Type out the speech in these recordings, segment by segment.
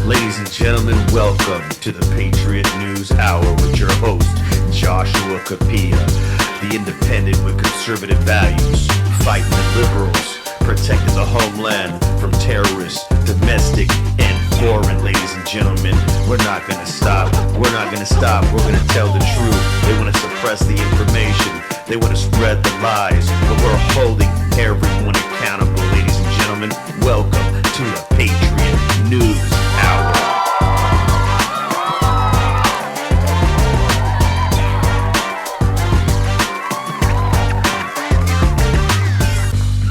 Ladies and gentlemen, welcome to the Patriot News Hour with your host, Joshua Capilla, the independent with conservative values, fighting the liberals, protecting the homeland from terrorists, domestic and foreign. Ladies and gentlemen, we're not going to stop. We're not going to stop. We're going to tell the truth. They want to suppress the information. They want to spread the lies, but we're holding everyone accountable. Ladies and gentlemen, welcome to the Patriot News Hour.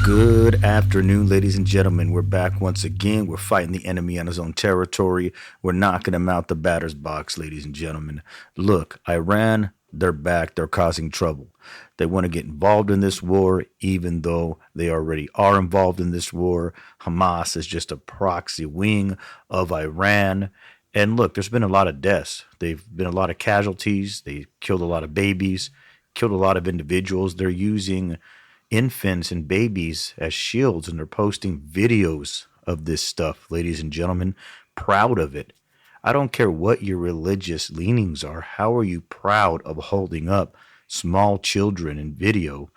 Good afternoon, ladies and gentlemen. We're back once again. We're fighting the enemy on his own territory. We're knocking him out the batter's box, ladies and gentlemen. Look, Iran, they're back. They're causing trouble. They want to get involved in this war, even though they already are involved in this war. Hamas is just a proxy wing of Iran. And look, there's been a lot of deaths. There've been a lot of casualties. They killed a lot of babies, killed a lot of individuals. They're using infants and babies as shields, and they're posting videos of this stuff, ladies and gentlemen. Proud of it. I don't care what your religious leanings are. How are you proud of holding up small children in video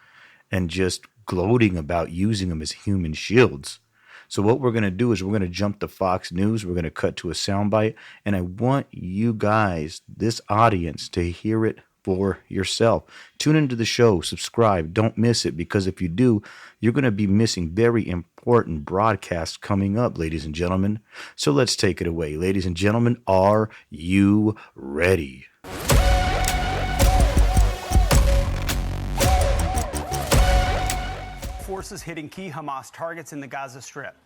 and just gloating about using them as human shields? So what we're going to do is we're going to jump to Fox News. We're going to cut to a soundbite, and I want you guys, this audience, to hear it for yourself. Tune into the show, subscribe, don't miss it, because if you do, you're going to be missing very important broadcasts coming up, ladies and gentlemen. So let's take it away. Ladies and gentlemen, are you ready? Forces hitting key Hamas targets in the Gaza Strip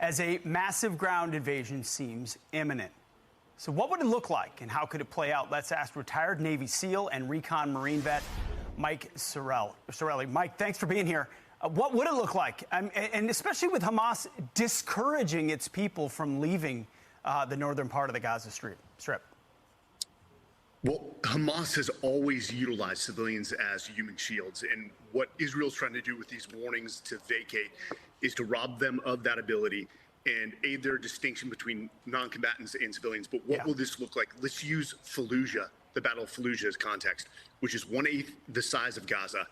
as a massive ground invasion seems imminent. So what would it look like and how could it play out? Let's ask retired Navy SEAL and recon Marine vet Mike Sorrell. Mike, thanks for being here. What would it look like? And especially with Hamas discouraging its people from leaving the northern part of the Gaza Strip. Well, Hamas has always utilized civilians as human shields. And what Israel's trying to do with these warnings to vacate is to rob them of that ability and aid their distinction between non-combatants and civilians. But what will this look like? Let's use Fallujah, the Battle of Fallujah, as context, which is 1/8 the size of Gaza.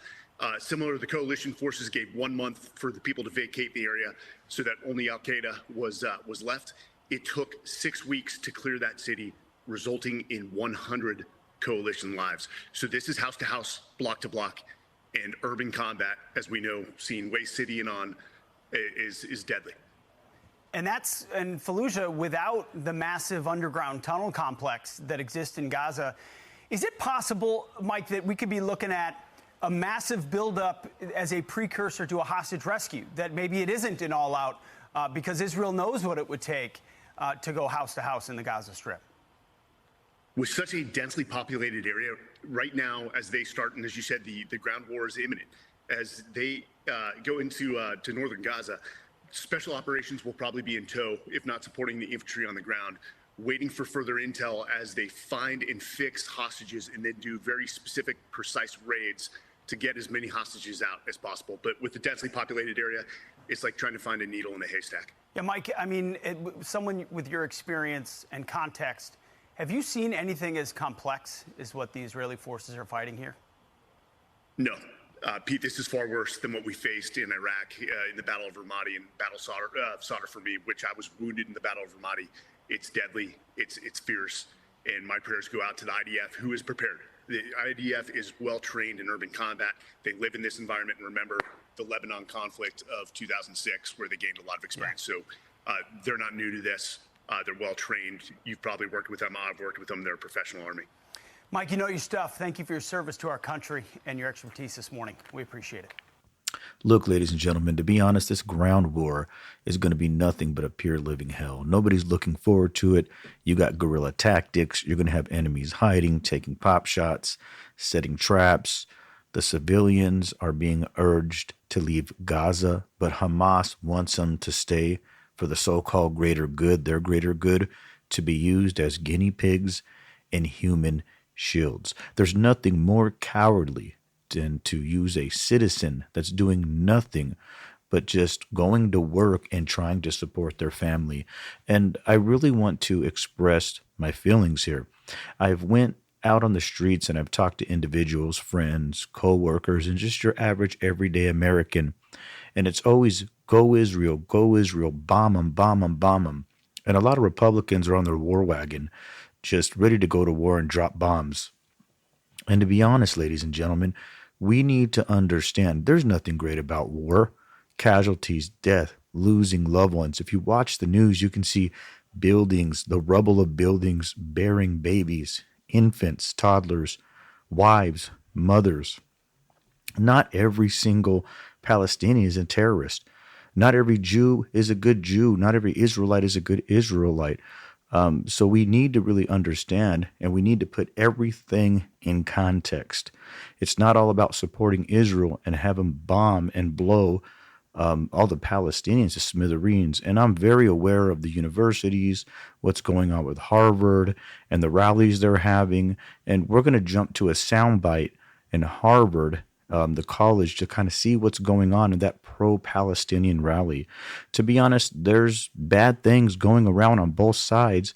Similar to the coalition forces gave 1 month for the people to vacate the area so that only Al-Qaeda was left. It took 6 weeks to clear that city, resulting in 100 coalition lives. So this is house to house, block to block, and urban combat, as we know, seen Waste City and on, is deadly. And that's in Fallujah without the massive underground tunnel complex that exists in Gaza. Is it possible, Mike, that we could be looking at a massive buildup as a precursor to a hostage rescue, that maybe it isn't an all-out because Israel knows what it would take to go house to house in the Gaza Strip? With such a densely populated area right now, as they start, and as you said, the ground war is imminent, as they go into to northern Gaza, special operations will probably be in tow, if not supporting the infantry on the ground, waiting for further intel as they find and fix hostages and then do very specific, precise raids to get as many hostages out as possible. But with the densely populated area, it's like trying to find a needle in a haystack. Yeah, Mike, I mean, someone with your experience and context, have you seen anything as complex as what the Israeli forces are fighting here? No. Pete, this is far worse than what we faced in Iraq in the Battle of Ramadi and Battle Sadr for me, which I was wounded in the Battle of Ramadi. It's deadly, it's fierce, and my prayers go out to the IDF, who is prepared. The IDF is well trained in urban combat. They live in this environment, and remember the Lebanon conflict of 2006, where they gained a lot of experience. So they're not new to this. They're well trained. You've probably worked with them. I've worked with them. They're a professional army. Mike, you know your stuff. Thank you for your service to our country and your expertise this morning. We appreciate it. Look, ladies and gentlemen, to be honest, this ground war is going to be nothing but a pure living hell. Nobody's looking forward to it. You got guerrilla tactics. You're going to have enemies hiding, taking pop shots, setting traps. The civilians are being urged to leave Gaza, but Hamas wants them to stay for the so-called greater good, their greater good, to be used as guinea pigs and human shields. There's nothing more cowardly than to use a citizen that's doing nothing but just going to work and trying to support their family. And I really want to express my feelings here. I've went out on the streets and I've talked to individuals, friends, co-workers, and just your average everyday American. And it's always go Israel, bomb them, bomb them, bomb them. And a lot of Republicans are on their war wagon, just ready to go to war and drop bombs. And to be honest, ladies and gentlemen, we need to understand there's nothing great about war. Casualties, death, losing loved ones. If you watch the news, you can see buildings, the rubble of buildings bearing babies, infants, toddlers, wives, mothers. Not every single Palestinian is a terrorist. Not every Jew is a good Jew. Not every Israelite is a good Israelite. So we need to really understand, and we need to put everything in context. It's not all about supporting Israel and have them bomb and blow all the Palestinians to smithereens. And I'm very aware of the universities, what's going on with Harvard and the rallies they're having. And we're going to jump to a soundbite in Harvard, the college, to kind of see what's going on in that pro-Palestinian rally. To be honest, there's bad things going around on both sides,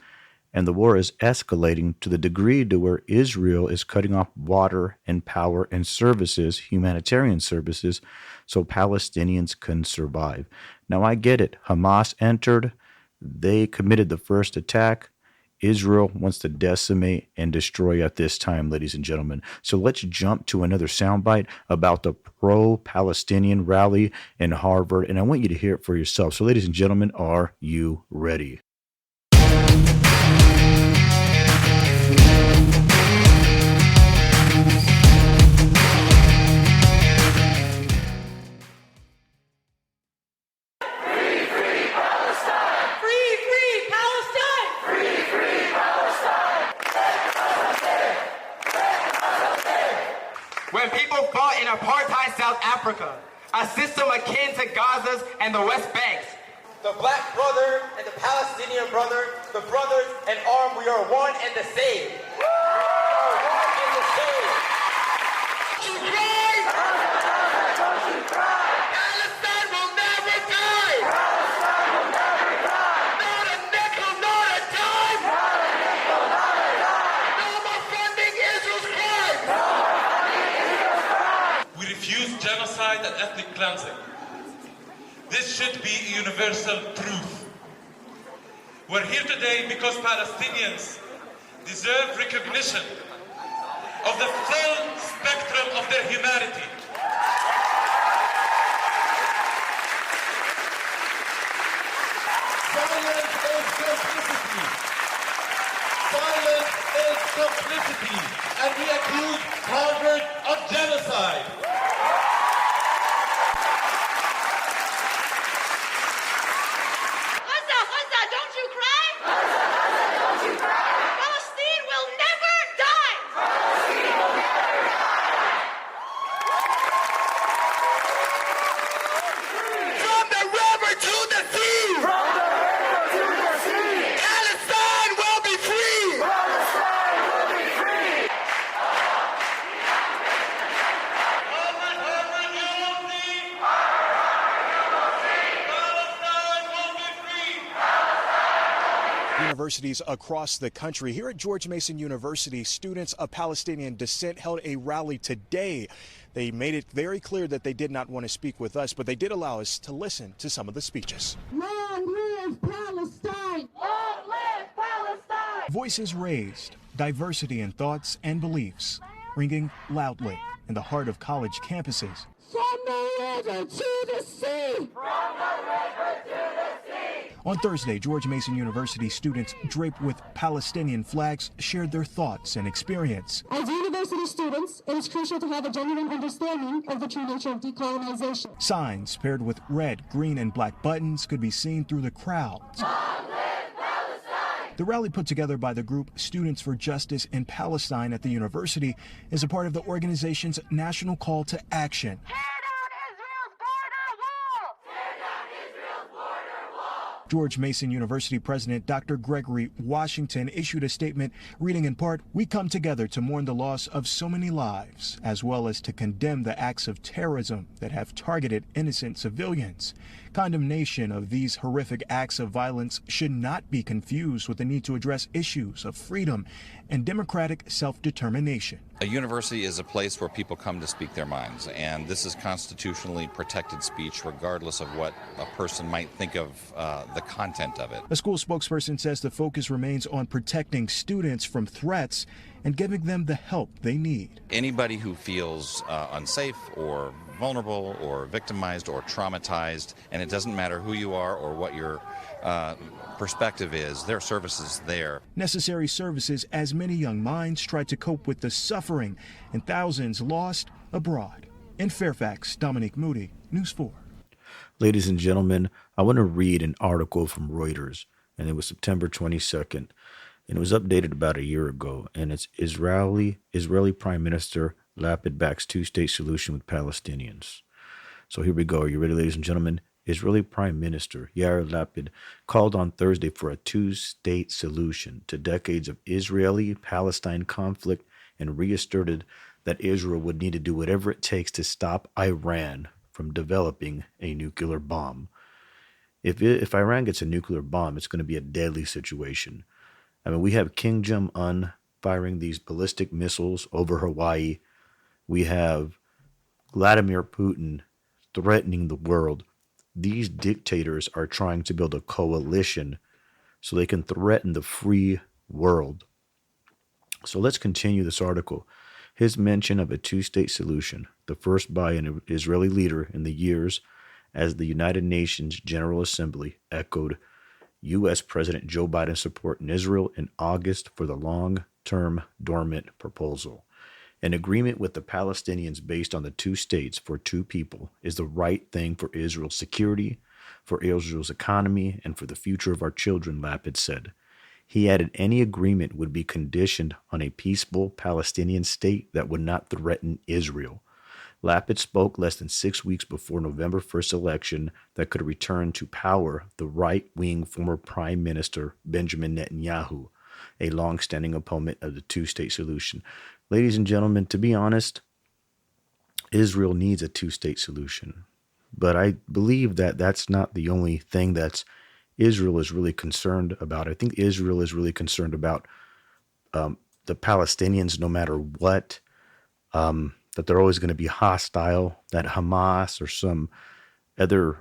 and the war is escalating to the degree to where Israel is cutting off water and power and services, humanitarian services, so Palestinians can survive. Now, I get it. Hamas entered. They committed the first attack. Israel wants to decimate and destroy at this time, ladies and gentlemen. So let's jump to another soundbite about the pro-Palestinian rally in Harvard, and I want you to hear it for yourself. So, ladies and gentlemen, are you ready? When people fought in apartheid South Africa, a system akin to Gaza's and the West Banks, the black brother and the Palestinian brother, the brothers in arm, we are one and the same. We are one and the same. Don't you cry! Don't you cry! Palestine will never die! Palestine will never die! Not a nickel, not a dime! Not a nickel, not a dime! No more funding Israel's crimes! No more funding Israel's crimes! We refuse genocide and ethnic cleansing. This should be a universal truth. We're here today because Palestinians deserve recognition of the full spectrum of their humanity. Silence is complicity. Silence is complicity. And we accuse Harvard of genocide. Universities across the country. Here at George Mason University, students of Palestinian descent held a rally today. They made it very clear that they did not want to speak with us, but they did allow us to listen to some of the speeches. Long live Palestine! Long live Palestine! Voices raised, diversity in thoughts and beliefs, ringing loudly in the heart of college campuses. From the river to the sea! From the river to the sea! On Thursday, George Mason University students draped with Palestinian flags shared their thoughts and experience. As university students, it is crucial to have a genuine understanding of the true nature of decolonization. Signs paired with red, green, and black buttons could be seen through the crowds. Long live Palestine! The rally put together by the group Students for Justice in Palestine at the university is a part of the organization's national call to action. George Mason University President Dr. Gregory Washington issued a statement reading in part, "We come together to mourn the loss of so many lives, as well as to condemn the acts of terrorism that have targeted innocent civilians. Condemnation of these horrific acts of violence should not be confused with the need to address issues of freedom and democratic self-determination." A university is a place where people come to speak their minds, and this is constitutionally protected speech regardless of what a person might think of the content of it. A school spokesperson says the focus remains on protecting students from threats and giving them the help they need. Anybody who feels unsafe or vulnerable or victimized or traumatized, and it doesn't matter who you are or what your perspective is, there are services there. Necessary services as many young minds try to cope with the suffering and thousands lost abroad. In Fairfax, Dominique Moody, News 4. Ladies and gentlemen, I want to read an article from Reuters, and it was September 22nd, and it was updated about a year ago, and it's Israeli Prime Minister Lapid backs two-state solution with Palestinians. So here we go. Are you ready, ladies and gentlemen? Israeli Prime Minister Yair Lapid called on Thursday for a two-state solution to decades of Israeli-Palestine conflict and reasserted that Israel would need to do whatever it takes to stop Iran from developing a nuclear bomb. If Iran gets a nuclear bomb, it's going to be a deadly situation. I mean, we have Kim Jong-un firing these ballistic missiles over Hawaii. We have Vladimir Putin threatening the world. These dictators are trying to build a coalition so they can threaten the free world. So let's continue this article. His mention of a two-state solution, the first by an Israeli leader in the years as the United Nations General Assembly echoed U.S. President Joe Biden's support in Israel in August for the long-term dormant proposal. An agreement with the Palestinians based on the two states for two people is the right thing for Israel's security, for Israel's economy, and for the future of our children, Lapid said. He added any agreement would be conditioned on a peaceful Palestinian state that would not threaten Israel. Lapid spoke less than 6 weeks before November 1st election that could return to power the right-wing former Prime Minister Benjamin Netanyahu, a long-standing opponent of the two-state solution. Ladies and gentlemen, to be honest, Israel needs a two-state solution. But I believe that that's not the only thing that Israel is really concerned about. I think Israel is really concerned about the Palestinians no matter what, that they're always going to be hostile, that Hamas or some other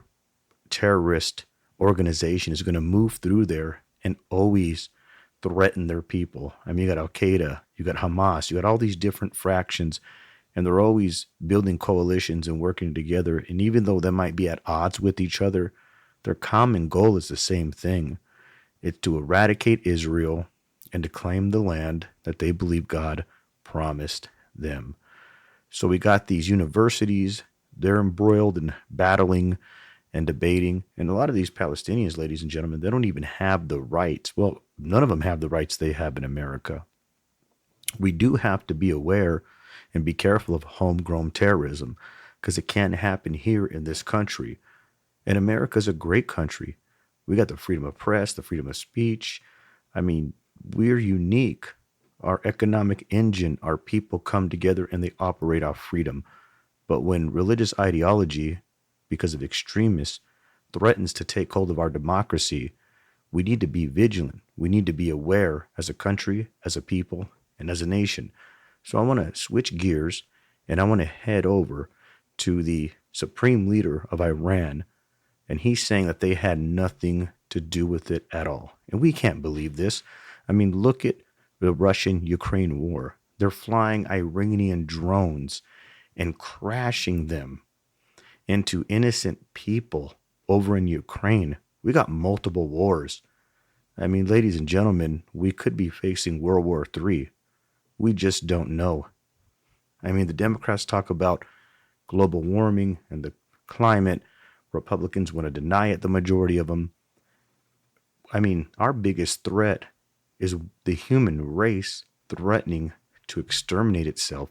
terrorist organization is going to move through there and always threaten their people. I mean, you got Al-Qaeda, you got Hamas, you got all these different fractions, and they're always building coalitions and working together. And even though they might be at odds with each other, their common goal is the same thing. It's to eradicate Israel and to claim the land that they believe God promised them. So we got these universities, they're embroiled in battling and debating. And a lot of these Palestinians, ladies and gentlemen, they don't even have the rights. Well, none of them have the rights they have in America. We do have to be aware and be careful of homegrown terrorism because it can't happen here in this country. And America's a great country. We got the freedom of press, the freedom of speech. I mean, we're unique. Our economic engine, our people come together and they operate off freedom. But when religious ideology, because of extremists, threatens to take hold of our democracy, we need to be vigilant. We need to be aware as a country, as a people, and as a nation. So I want to switch gears and I want to head over to the Supreme Leader of Iran. And he's saying that they had nothing to do with it at all. And we can't believe this. I mean, look at the Russian-Ukraine war. They're flying Iranian drones and crashing them into innocent people over in Ukraine. We got multiple wars. I mean, ladies and gentlemen, we could be facing World War III. We just don't know. I mean, the Democrats talk about global warming and the climate. Republicans want to deny it, the majority of them. I mean, our biggest threat is the human race threatening to exterminate itself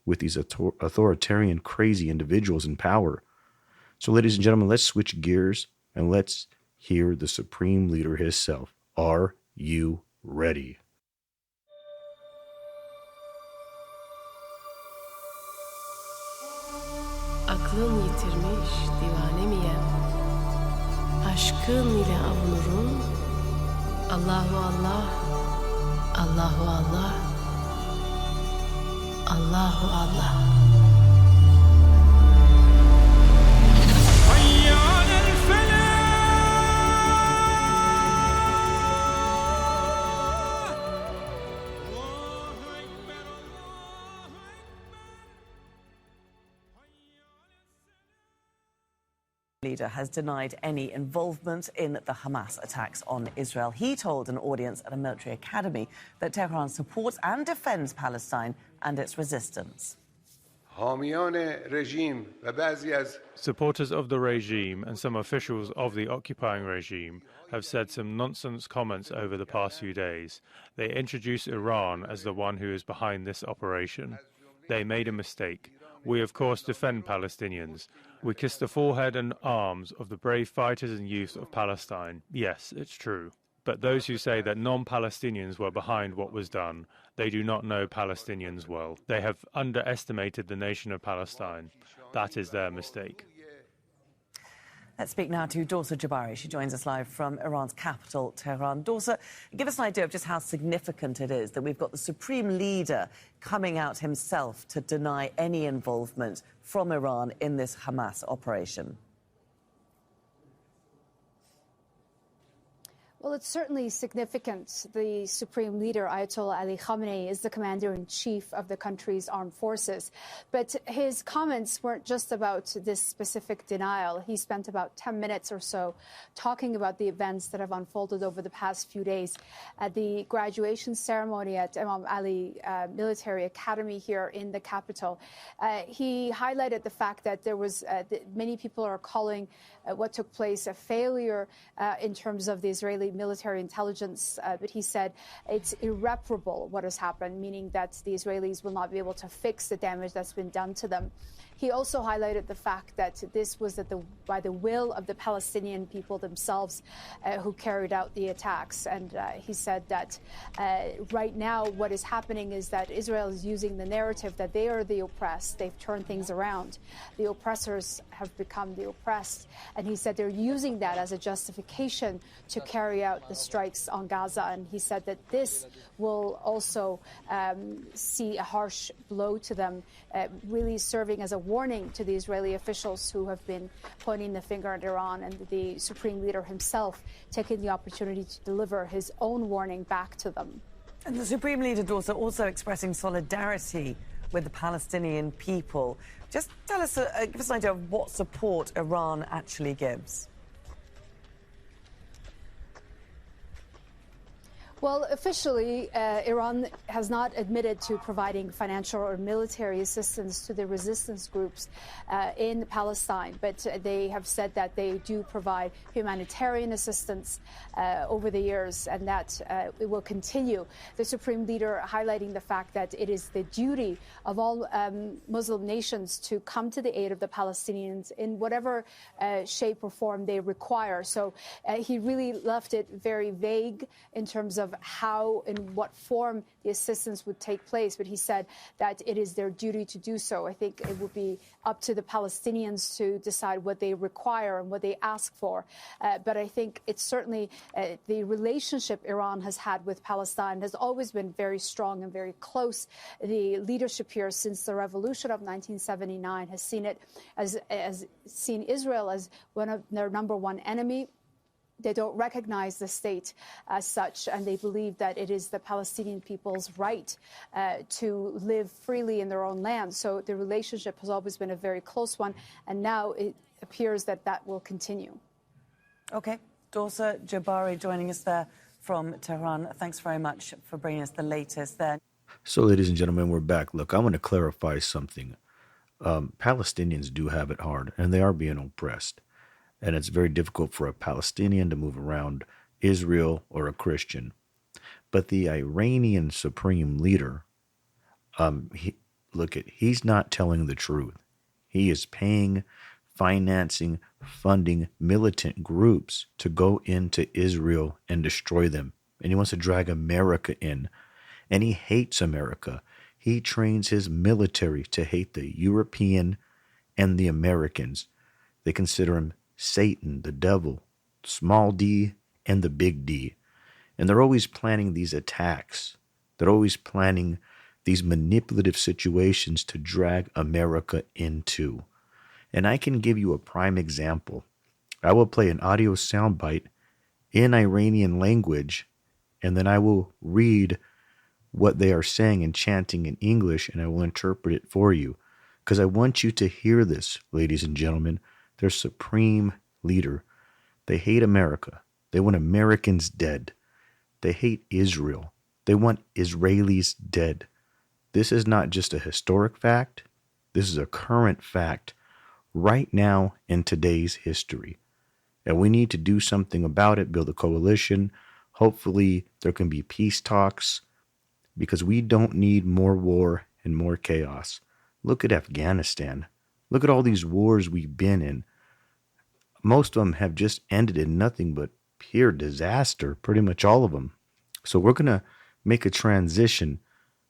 with these authoritarian, crazy individuals in power. So, ladies and gentlemen, let's switch gears and let's hear the Supreme Leader himself. Are you ready? Aklın yitirmiş divane miyem? Aşkın ile avunurum. Allahu Allah, Allahu Allah, Allahu Allah. Leader has denied any involvement in the Hamas attacks on Israel. He told an audience at a military academy that Tehran supports and defends Palestine and its resistance. Supporters of the regime and some officials of the occupying regime have said some nonsense comments over the past few days. They introduced Iran as the one who is behind this operation. They made a mistake. We, of course, defend Palestinians. We kiss the forehead and arms of the brave fighters and youth of Palestine. Yes, it's true. But those who say that non-Palestinians were behind what was done, they do not know Palestinians well. They have underestimated the nation of Palestine. That is their mistake. Let's speak now to Dorsa Jabari. She joins us live from Iran's capital, Tehran. Dorsa, give us an idea of just how significant it is that we've got the Supreme Leader coming out himself to deny any involvement from Iran in this Hamas operation. Well, it's certainly significant. The Supreme Leader, Ayatollah Ali Khamenei, is the commander-in-chief of the country's armed forces. But his comments weren't just about this specific denial. He spent about 10 minutes or so talking about the events that have unfolded over the past few days at the graduation ceremony at Imam Ali Military Academy here in the capital. He highlighted the fact that there was many people are calling what took place a failure in terms of the Israeli military intelligence, but he said it's irreparable what has happened, meaning that the Israelis will not be able to fix the damage that's been done to them. He also highlighted the fact that this was by the will of the Palestinian people themselves who carried out the attacks. And he said that right now what is happening is that Israel is using the narrative that they are the oppressed. They've turned things around. The oppressors have become the oppressed. And he said they're using that as a justification to carry out the strikes on Gaza. And he said that this will also see a harsh blow to them, really serving as a warning to the Israeli officials who have been pointing the finger at Iran, and the Supreme Leader himself taking the opportunity to deliver his own warning back to them. And the Supreme Leader also expressing solidarity with the Palestinian people. Just tell us, give us an idea of what support Iran actually gives. Well, officially, Iran has not admitted to providing financial or military assistance to the resistance groups in Palestine, but they have said that they do provide humanitarian assistance over the years, and that it will continue. The Supreme Leader highlighting the fact that it is the duty of all Muslim nations to come to the aid of the Palestinians in whatever shape or form they require. So he really left it very vague in terms of how, in what form the assistance would take place. But he said that it is their duty to do so. I think it would be up to the Palestinians to decide what they require and what they ask for. But I think it's certainly the relationship Iran has had with Palestine has always been very strong and very close. The leadership here since the revolution of 1979 has seen it as seen Israel as one of their number one enemy. They don't recognize the state as such, and they believe that it is the Palestinian people's right to live freely in their own land. So the relationship has always been a very close one, and now it appears that that will continue. Okay. Dorsa Jabari joining us there from Tehran. Thanks very much for bringing us the latest there. So, ladies and gentlemen, we're back. Look, I want to clarify something. Palestinians do have it hard, and they are being oppressed. And it's very difficult for a Palestinian to move around Israel or a Christian. But the Iranian Supreme Leader, he's not telling the truth. He is paying financing, funding militant groups to go into Israel and destroy them. And he wants to drag America in. And he hates America. He trains his military to hate the European and the Americans. They consider him Satan, the devil, small d and the big D. And they're always planning these attacks. They're always planning these manipulative situations to drag America into. And I can give you a prime example. I will play an audio soundbite in Iranian language, and then I will read what they are saying and chanting in English, and I will interpret it for you. Because I want you to hear this, ladies and gentlemen. Their supreme leader. They hate America. They want Americans dead. They hate Israel. They want Israelis dead. This is not just a historic fact. This is a current fact right now in today's history. And we need to do something about it, build a coalition. Hopefully there can be peace talks, because we don't need more war and more chaos. Look at Afghanistan. Look at all these wars we've been in. Most of them have just ended in nothing but pure disaster, pretty much all of them. So we're going to make a transition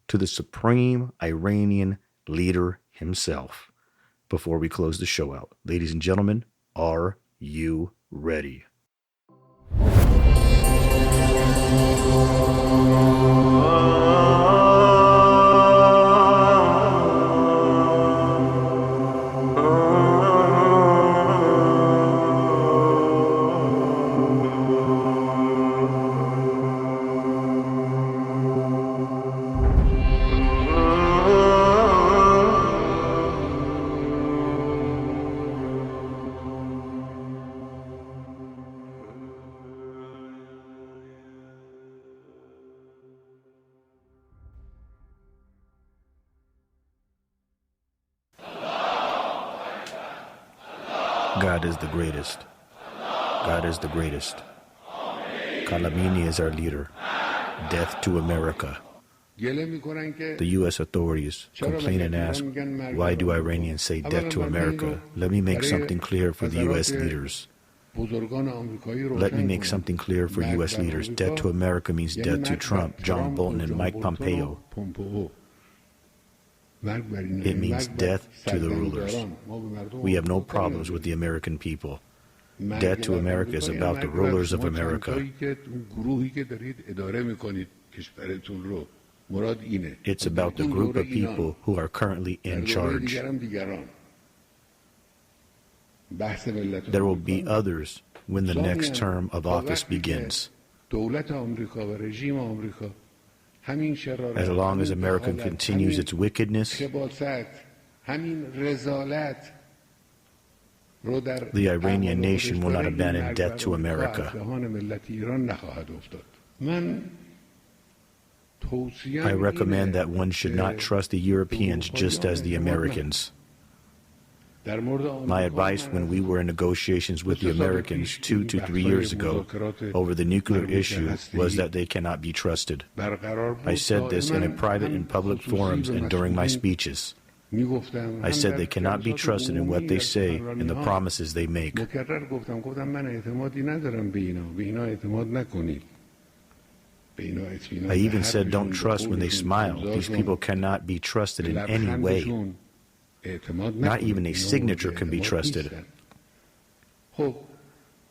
to the supreme Iranian leader himself before we close the show out. Ladies and gentlemen, are you ready? God is the greatest. God is the greatest. Khamenei is our leader. Death to America. The U.S. authorities complain and ask, why do Iranians say death to America? Let me make something clear for the U.S. leaders. Let me make something clear for U.S. leaders. Death to America means death to Trump, John Bolton, and Mike Pompeo. It means death to the rulers. We have no problems with the American people. Death to America is about the rulers of America. It's about the group of people who are currently in charge. There will be others when the next term of office begins. As long as America continues its wickedness, the Iranian nation will not abandon death to America. I recommend that one should not trust the Europeans just as the Americans. My advice when we were in negotiations with the Americans 2 to 3 years ago over the nuclear issue was that they cannot be trusted. I said this in a private and public forums and during my speeches. I said they cannot be trusted in what they say and the promises they make. I even said don't trust when they smile. These people cannot be trusted in any way. Not even a signature can be trusted.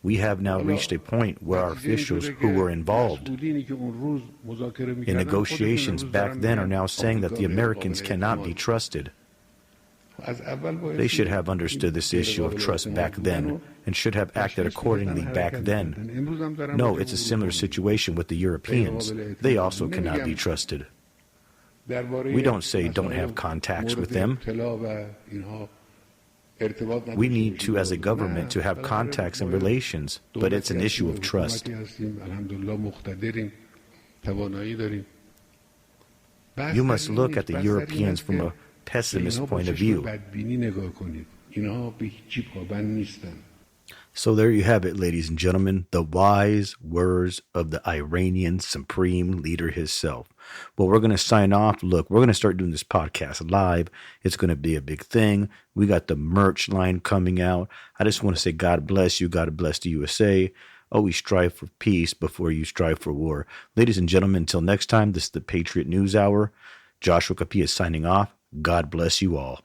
We have now reached a point where our officials who were involved in negotiations back then are now saying that the Americans cannot be trusted. They should have understood this issue of trust back then and should have acted accordingly back then. No, it's a similar situation with the Europeans. They also cannot be trusted. We don't say don't have contacts with them. We need to, as a government, to have contacts and relations, but it's an issue of trust. You must look at the Europeans from a pessimist point of view. So there you have it, ladies and gentlemen, the wise words of the Iranian Supreme Leader himself. Well, we're going to sign off. Look, we're going to start doing this podcast live. It's going to be a big thing. We got the merch line coming out. I just want to say God bless you. God bless the USA. Always strive for peace before you strive for war. Ladies and gentlemen, until next time, this is the Patriot News Hour. Joshua Kapia signing off. God bless you all.